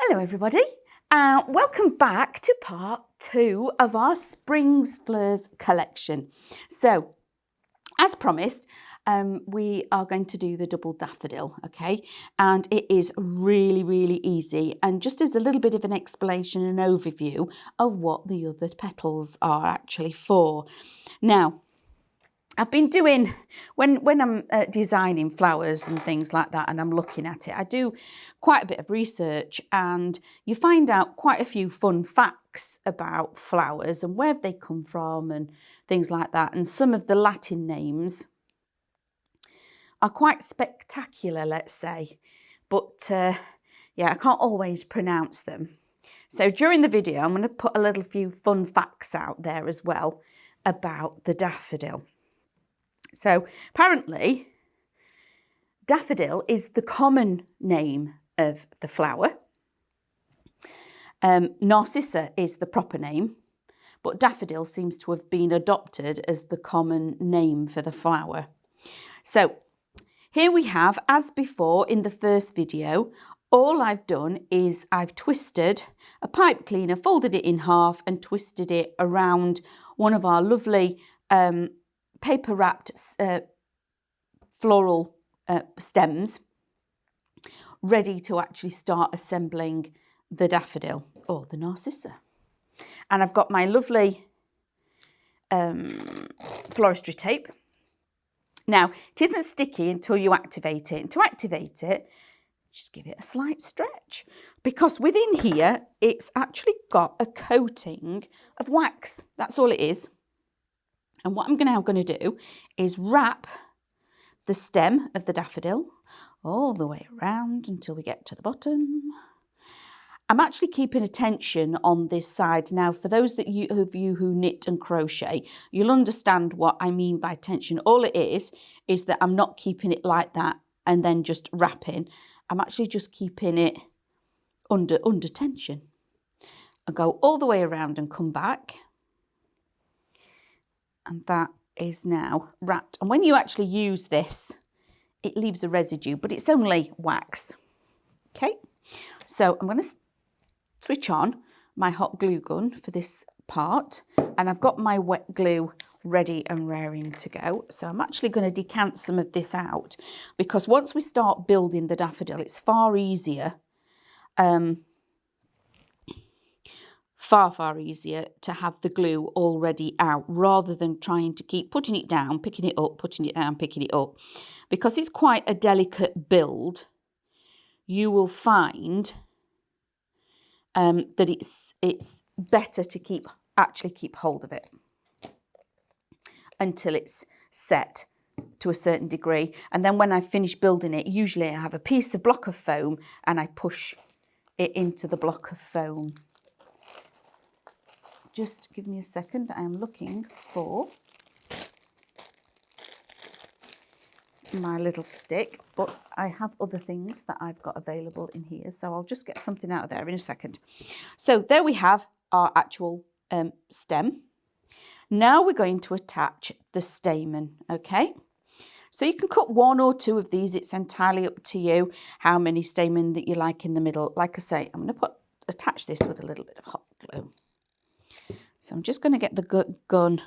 Hello everybody, welcome back to part 2 of our Spring's Fleurs collection. So, as promised, we are going to do the double daffodil, okay? And it is really easy, and just as a little bit of an explanation and overview of what the other petals are actually for. Now, I've been doing, when I'm designing flowers and things like that and I'm looking at it, I do quite a bit of research, and you find out quite a few fun facts about flowers and where they come from and things like that. And some of the Latin names are quite spectacular, let's say, but yeah, I can't always pronounce them. So during the video, I'm going to put a little few fun facts out there as well about the daffodil. So apparently, daffodil is the common name of the flower. Narcissa is the proper name, but daffodil seems to have been adopted as the common name for the flower. So here we have, as before in the first video, all I've done is I've twisted a pipe cleaner, folded it in half and twisted it around one of our lovely paper wrapped floral stems, ready to actually start assembling the daffodil or the narcissa. And I've got my lovely floristry tape. Now, it isn't sticky until you activate it. And to activate it, just give it a slight stretch, because within here, it's actually got a coating of wax. That's all it is. And what I'm now going to do is wrap the stem of the daffodil all the way around until we get to the bottom. I'm actually keeping a tension on this side. Now, for those of you who knit and crochet, you'll understand what I mean by tension. All it is that I'm not keeping it like that and then just wrapping. I'm actually just keeping it under tension. I'll go all the way around and come back. And that is now wrapped. And when you actually use this, it leaves a residue, but it's only wax. Okay, so I'm going to switch on my hot glue gun for this part, and I've got my wet glue ready and raring to go. So I'm actually going to decant some of this out, because once we start building the daffodil, it's far easier, far easier to have the glue already out, rather than trying to keep putting it down, picking it up, putting it down, picking it up. Because it's quite a delicate build, you will find that it's better to actually keep hold of it until it's set to a certain degree. And then when I finish building it, usually I have a piece of block of foam and I push it into the block of foam. Just give me a second. I am looking for my little stick, but I have other things that I've got available in here, so I'll just get something out of there in a second. So there we have our actual stem. Now we're going to attach the stamen, okay? So you can cut 1 or 2 of these. It's entirely up to you how many stamen that you like in the middle. Like I say, I'm going to attach this with a little bit of hot glue. So I'm just going to get the gun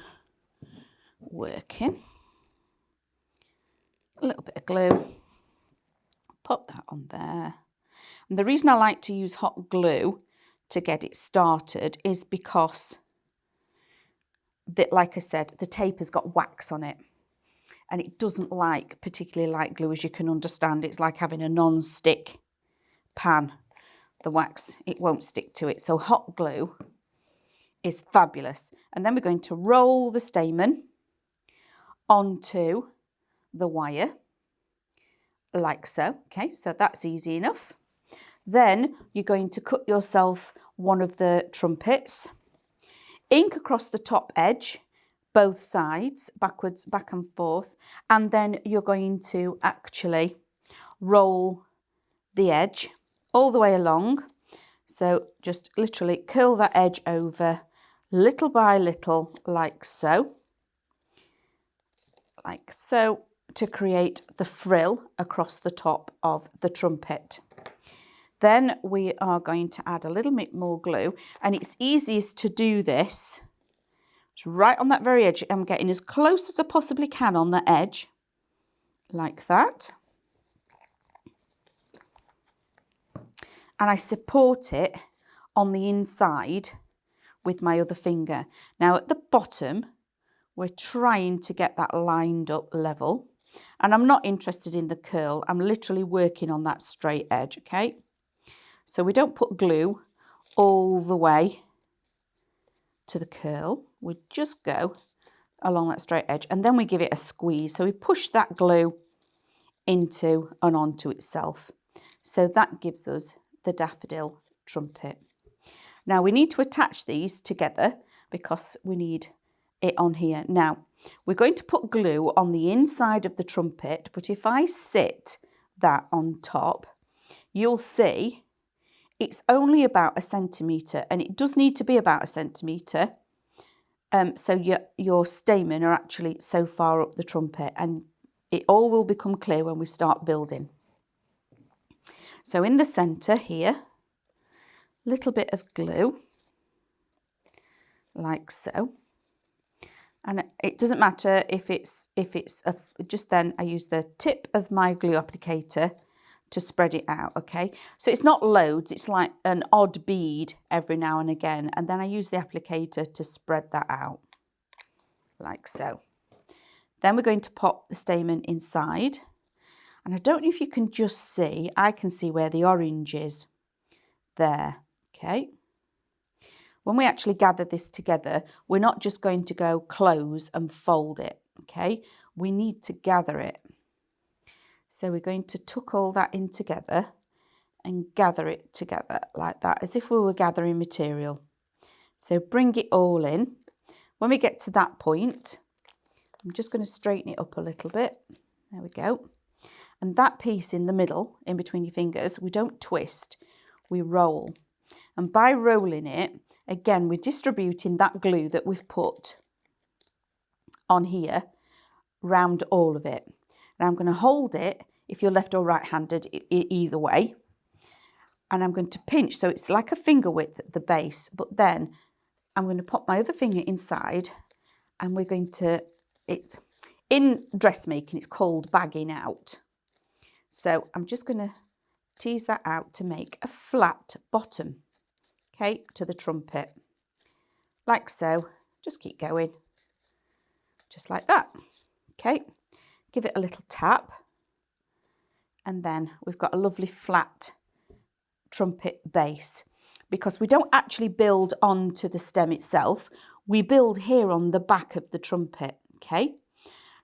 working. A little bit of glue. Pop that on there. And the reason I like to use hot glue to get it started is because, like I said, the tape has got wax on it. And it doesn't particularly like glue, as you can understand. It's like having a non-stick pan. The wax, it won't stick to it. So hot glue is fabulous. And then we're going to roll the stamen onto the wire, like so. Okay, so that's easy enough. Then you're going to cut yourself one of the trumpets, ink across the top edge, both sides, backwards, back and forth, and then you're going to actually roll the edge all the way along. So just literally curl that edge over little by little, like so, to create the frill across the top of the trumpet. Then we are going to add a little bit more glue, and it's easiest to do this right on that very edge. I'm getting as close as I possibly can on the edge, like that. And I support it on the inside with my other finger. Now at the bottom, we're trying to get that lined up level. And I'm not interested in the curl. I'm literally working on that straight edge, okay? So we don't put glue all the way to the curl. We just go along that straight edge, and then we give it a squeeze. So we push that glue into and onto itself. So that gives us the daffodil trumpet. Now we need to attach these together because we need it on here. Now we're going to put glue on the inside of the trumpet, but if I sit that on top, you'll see it's only about 1 centimetre, and it does need to be about 1 centimetre. So your stamen are actually so far up the trumpet, and it all will become clear when we start building. So in the centre here, little bit of glue, like so. And it doesn't matter if it's just then I use the tip of my glue applicator to spread it out, okay? So it's not loads, it's like an odd bead every now and again, and then I use the applicator to spread that out, like so. Then we're going to pop the stamen inside, and I don't know if you can just see, I can see where the orange is there, okay? When we actually gather this together, we're not just going to go close and fold it, okay? We need to gather it. So we're going to tuck all that in together and gather it together like that, as if we were gathering material. So bring it all in. When we get to that point, I'm just going to straighten it up a little bit. There we go. And that piece in the middle, in between your fingers, we don't twist, we roll. And by rolling it, again, we're distributing that glue that we've put on here round all of it. And I'm going to hold it, if you're left or right-handed, either way. And I'm going to pinch, so it's like a finger width at the base, but then I'm going to pop my other finger inside, and we're going to, it's in dressmaking, it's called bagging out. So I'm just going to tease that out to make a flat bottom, okay, to the trumpet, like so. Just keep going, just like that, okay. Give it a little tap, and then we've got a lovely flat trumpet base, because we don't actually build onto the stem itself, we build here on the back of the trumpet, okay.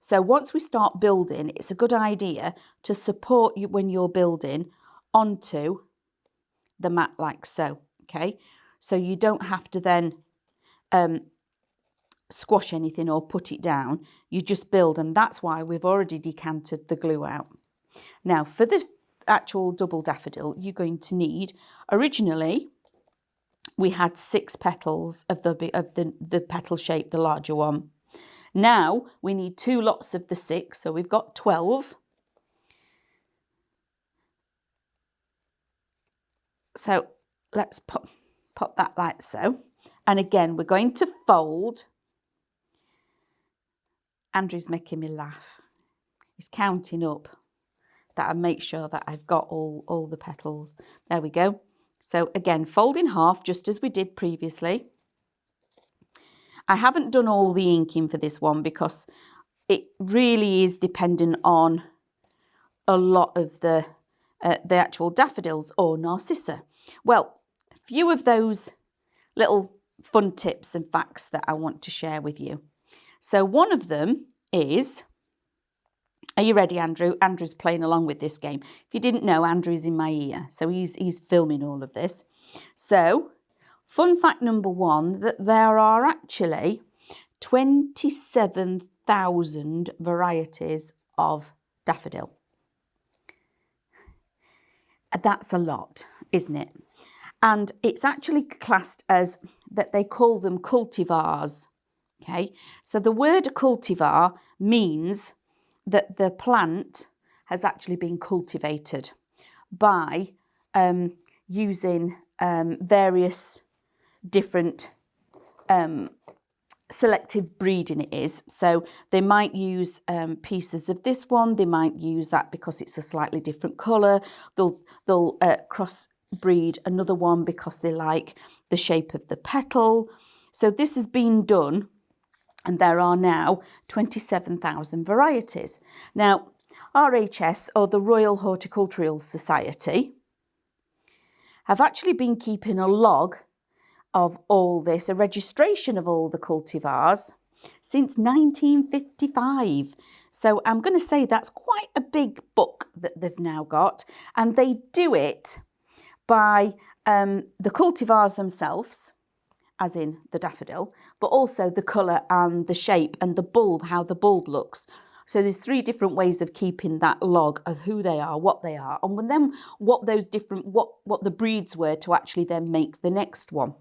So once we start building, it's a good idea to support you when you're building onto the mat like so, okay. So you don't have to then squash anything or put it down, you just build, and that's why we've already decanted the glue out. Now for the actual double daffodil, you're going to need, originally we had 6 petals of the petal shape, the larger one. Now we need 2 lots of the 6, so we've got 12. So let's pop that like so. And again, we're going to fold. Andrew's making me laugh. He's counting up that I make sure that I've got all the petals. There we go. So again, fold in half, just as we did previously. I haven't done all the inking for this one because it really is dependent on a lot of the actual daffodils or narcissa. Well, a few of those little fun tips and facts that I want to share with you. So one of them is, are you ready, Andrew? Andrew's playing along with this game. If you didn't know, Andrew's in my ear, so he's filming all of this. So fun fact number 1, that there are actually 27,000 varieties of daffodil. That's a lot, isn't it? And it's actually classed as, that they call them cultivars, okay? So the word cultivar means that the plant has actually been cultivated by using various different selective breeding it is. So they might use pieces of this one, they might use that because it's a slightly different colour, they'll cross breed another one because they like the shape of the petal. So this has been done, and there are now 27,000 varieties. Now, RHS, or the Royal Horticultural Society, have actually been keeping a log of all this, a registration of all the cultivars, since 1955. So I'm going to say that's quite a big book that they've now got, and they do it by the cultivars themselves, as in the daffodil, but also the colour and the shape and the bulb, how the bulb looks. So there's 3 different ways of keeping that log of who they are, and then what those different, what the breeds were to actually then make the next one.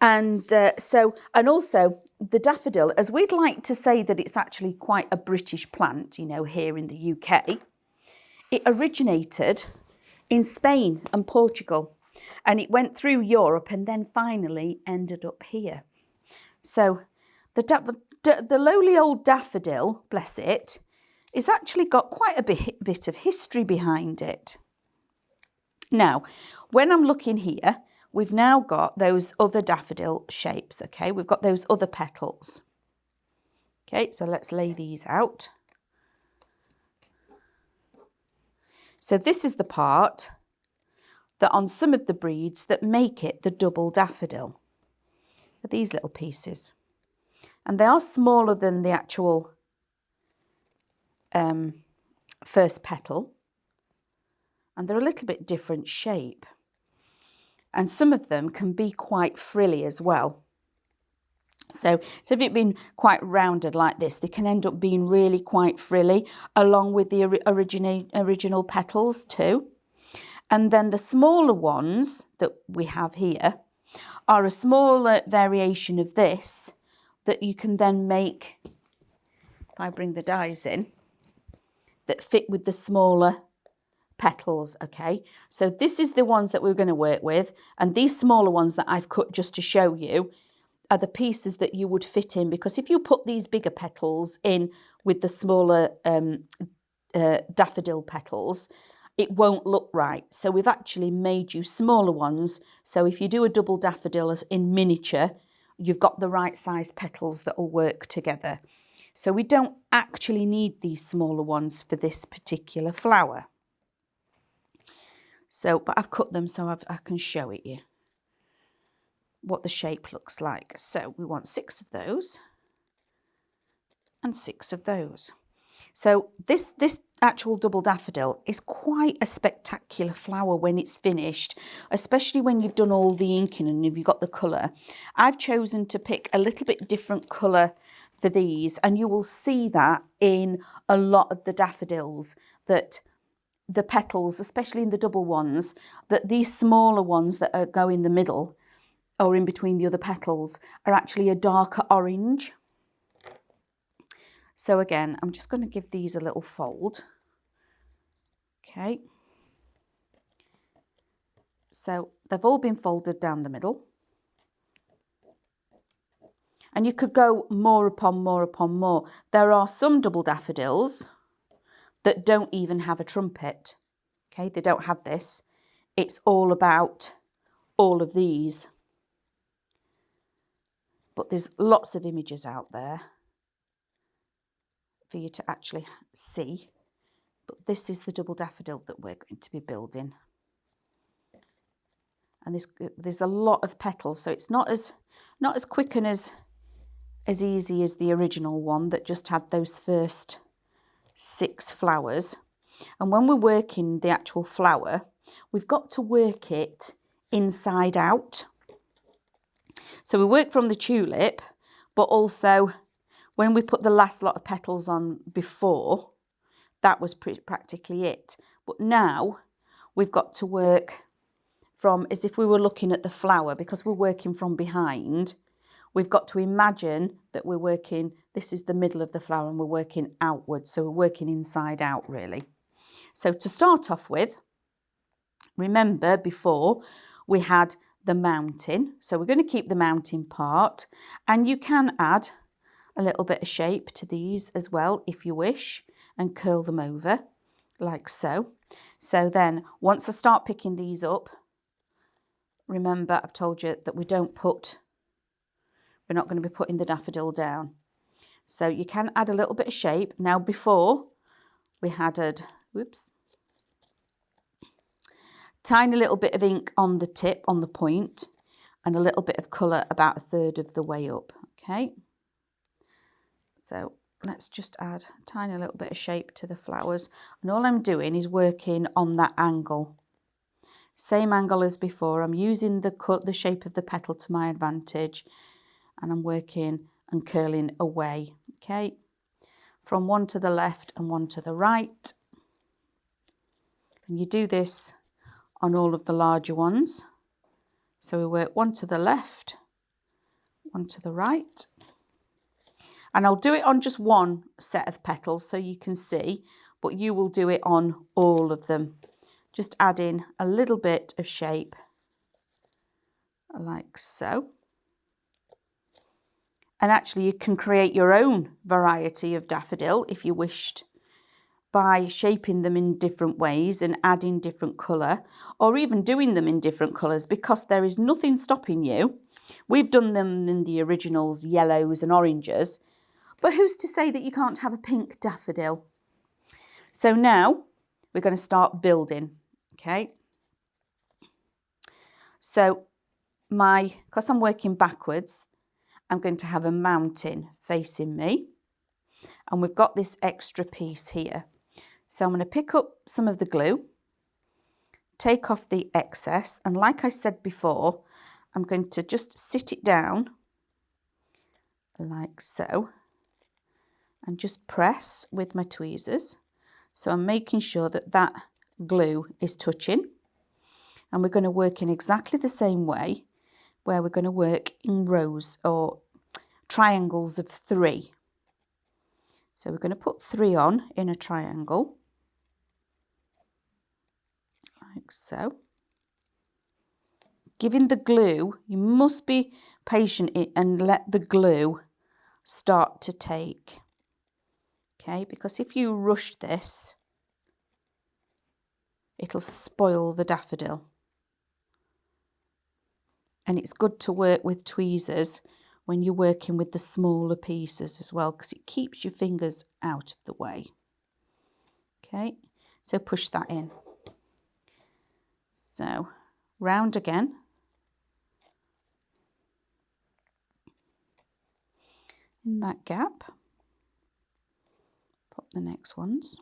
And and also the daffodil, as we'd like to say that it's actually quite a British plant, you know, here in the UK, it originated in Spain and Portugal, and it went through Europe and then finally ended up here. So the lowly old daffodil, bless it, it's actually got quite a bit of history behind it. Now, when I'm looking here, we've now got those other daffodil shapes, okay? We've got those other petals. Okay, so let's lay these out. So this is the part that on some of the breeds that make it the double daffodil. These little pieces. And they are smaller than the actual first petal. And they're a little bit different shape. And some of them can be quite frilly as well. So if it's been quite rounded like this, they can end up being really quite frilly, along with the original petals too. And then the smaller ones that we have here are a smaller variation of this that you can then make, if I bring the dies in, that fit with the smaller petals, okay? So this is the ones that we're going to work with, and these smaller ones that I've cut just to show you are the pieces that you would fit in, because if you put these bigger petals in with the smaller daffodil petals, it won't look right. So we've actually made you smaller ones, so if you do a double daffodil in miniature, you've got the right size petals that will work together. So we don't actually need these smaller ones for this particular flower. So, but I've cut them so I can show it you what the shape looks like. So we want 6 of those and 6 of those. So this actual double daffodil is quite a spectacular flower when it's finished, especially when you've done all the inking and you've got the colour. I've chosen to pick a little bit different colour for these, and you will see that in a lot of the daffodils, that the petals, especially in the double ones, that these smaller ones that go in the middle or in between the other petals are actually a darker orange. So again, I'm just going to give these a little fold. Okay. So they've all been folded down the middle. And you could go more upon more upon more. There are some double daffodils that don't even have a trumpet. Okay, they don't have this. It's all about all of these. But there's lots of images out there for you to actually see. But this is the double daffodil that we're going to be building. And there's a lot of petals, so it's not as quick and as easy as the original one that just had those first 6 flowers. And when we're working the actual flower, we've got to work it inside out. So we work from the tulip, but also when we put the last lot of petals on before, that was practically it. But now we've got to work from as if we were looking at the flower, because we're working from behind. We've got to imagine that we're working, this is the middle of the flower, and we're working outwards. So we're working inside out, really. So to start off with, Remember before we had the mountain, so we're going to keep the mountain part, and you can add a little bit of shape to these as well if you wish, and curl them over like so. So then once I start picking these up, remember I've told you that we're not going to be putting the daffodil down. So you can add a little bit of shape. Now before we added, tiny little bit of ink on the tip, on the point, and a little bit of colour about a third of the way up, okay? So let's just add a tiny little bit of shape to the flowers. And all I'm doing is working on that angle. Same angle as before. I'm using the shape of the petal to my advantage. And I'm working and curling away, okay? From one to the left and one to the right. And you do this on all of the larger ones. So we work one to the left, one to the right. And I'll do it on just one set of petals so you can see, but you will do it on all of them. Just adding a little bit of shape like so. And actually you can create your own variety of daffodil if you wished, by shaping them in different ways and adding different colour, or even doing them in different colours, because there is nothing stopping you. We've done them in the originals, yellows and oranges, but who's to say that you can't have a pink daffodil? So now we're going to start building, okay? So because I'm working backwards, I'm going to have a mountain facing me, and we've got this extra piece here. So I'm going to pick up some of the glue, take off the excess, and like I said before, I'm going to just sit it down like so, and just press with my tweezers. So I'm making sure that that glue is touching, and we're going to work in exactly the same way, where we're going to work in rows or triangles of 3. So we're going to put 3 on in a triangle, like so. Giving the glue, you must be patient and let the glue start to take. Okay, because if you rush this, it'll spoil the daffodil. And it's good to work with tweezers when you're working with the smaller pieces as well, because it keeps your fingers out of the way. Okay, so push that in. So round again. In that gap, pop the next ones.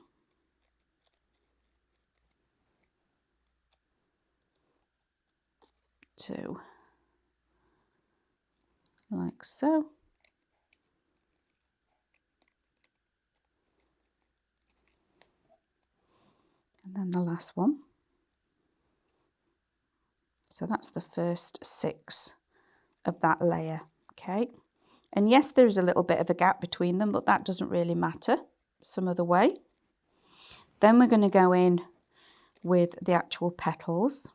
Two, like so. And then the last one. So that's the first 6 of that layer, okay? And yes, there is a little bit of a gap between them, but that doesn't really matter some of the way. Then we're going to go in with the actual petals.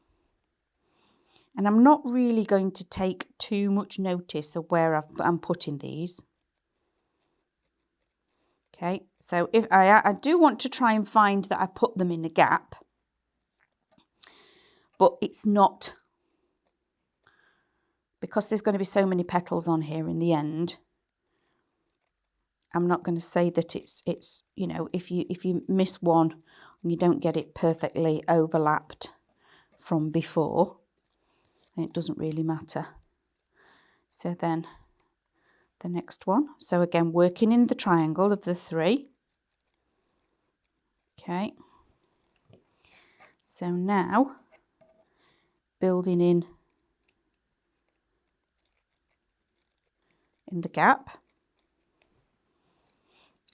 And I'm not really going to take too much notice of where I'm putting these. Okay, so if I do want to try and find that I put them in a gap, but it's not, because there's going to be so many petals on here in the end. I'm not going to say that it's you know, if you miss one and you don't get it perfectly overlapped from before, it doesn't really matter. So then the next one, so again working in the triangle of the 3. Okay, so now building in the gap.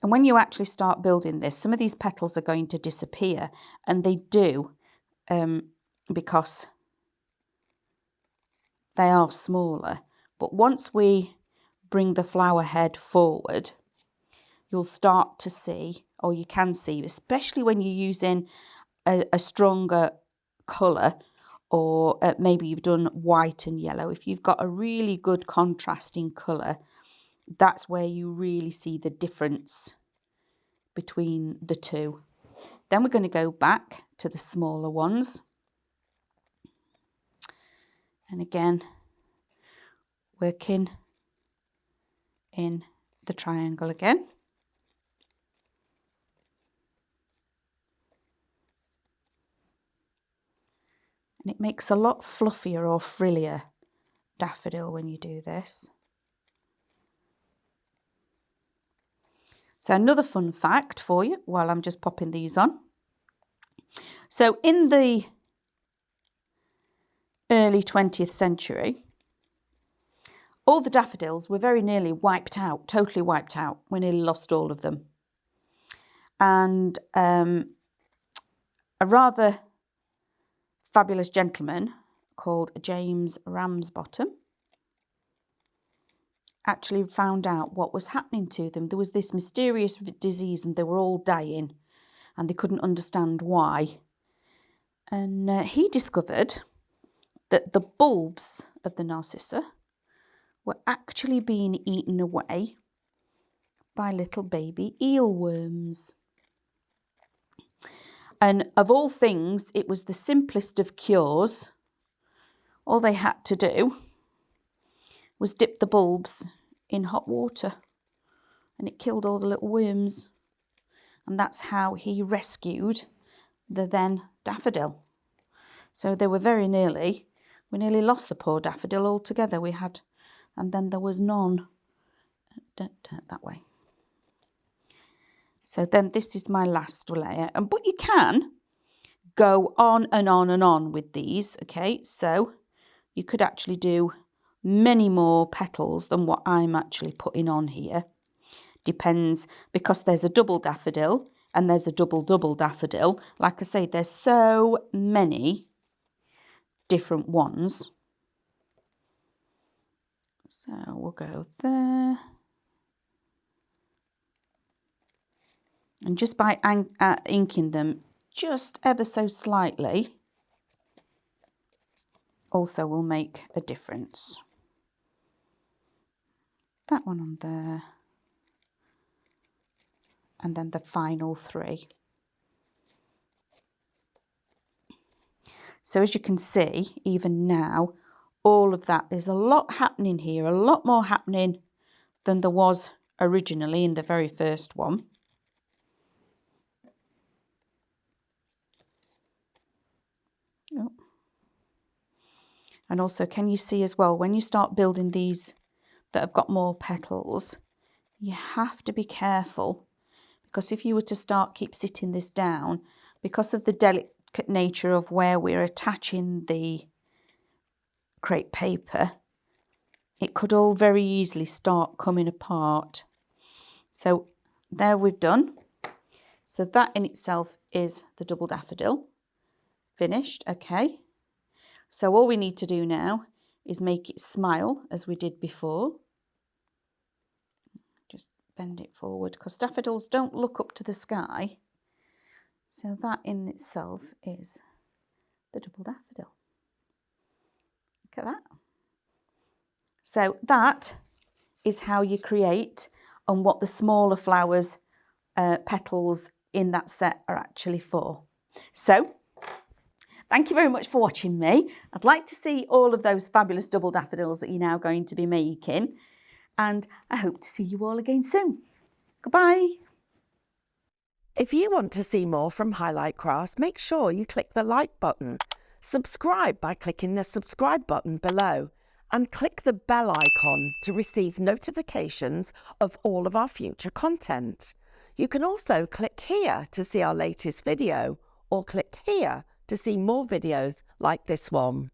And when you actually start building this, some of these petals are going to disappear, and they do because they are smaller. But once we bring the flower head forward, you'll start to see, or you can see, especially when you're using a stronger colour, or maybe you've done white and yellow, if you've got a really good contrasting colour, that's where you really see the difference between the two. Then we're going to go back to the smaller ones. And again, working in the triangle again. And it makes a lot fluffier or frillier daffodil when you do this. So another fun fact for you while I'm just popping these on. So in the early 20th century, all the daffodils were very nearly wiped out, totally wiped out. We nearly lost all of them. And a rather fabulous gentleman called James Ramsbottom actually found out what was happening to them. There was this mysterious disease and they were all dying and they couldn't understand why. And he discovered that the bulbs of the narcissa were actually being eaten away by little baby eelworms. And of all things, it was the simplest of cures. All they had to do was dip the bulbs in hot water and it killed all the little worms. And that's how he rescued the then daffodil. So they were we nearly lost the poor daffodil altogether. We had, and then there was none that way. So then this is my last layer. But you can go on and on and on with these, okay? So you could actually do many more petals than what I'm actually putting on here. Depends, because there's a double daffodil and there's a double daffodil. Like I say, there's so many different ones. So we'll go there. And just by inking them just ever so slightly also will make a difference. That one on there. And then the final three. So as you can see, even now, all of that, there's a lot happening here, a lot more happening than there was originally in the very first one. Oh. And also, can you see as well, when you start building these that have got more petals, you have to be careful, because if you were to keep sitting this down, because of the delicate nature of where we're attaching the crepe paper, it could all very easily start coming apart. So there we've done. So that in itself is the double daffodil finished. Okay, so all we need to do now is make it smile as we did before. Just bend it forward, because daffodils don't look up to the sky. So that in itself is the double daffodil. Look at that. So that is how you create, and what the smaller flowers, petals in that set are actually for. So thank you very much for watching me. I'd like to see all of those fabulous double daffodils that you're now going to be making, and I hope to see you all again soon. Goodbye. If you want to see more from Highlight Crafts, make sure you click the like button, subscribe by clicking the subscribe button below, and click the bell icon to receive notifications of all of our future content. You can also click here to see our latest video, or click here to see more videos like this one.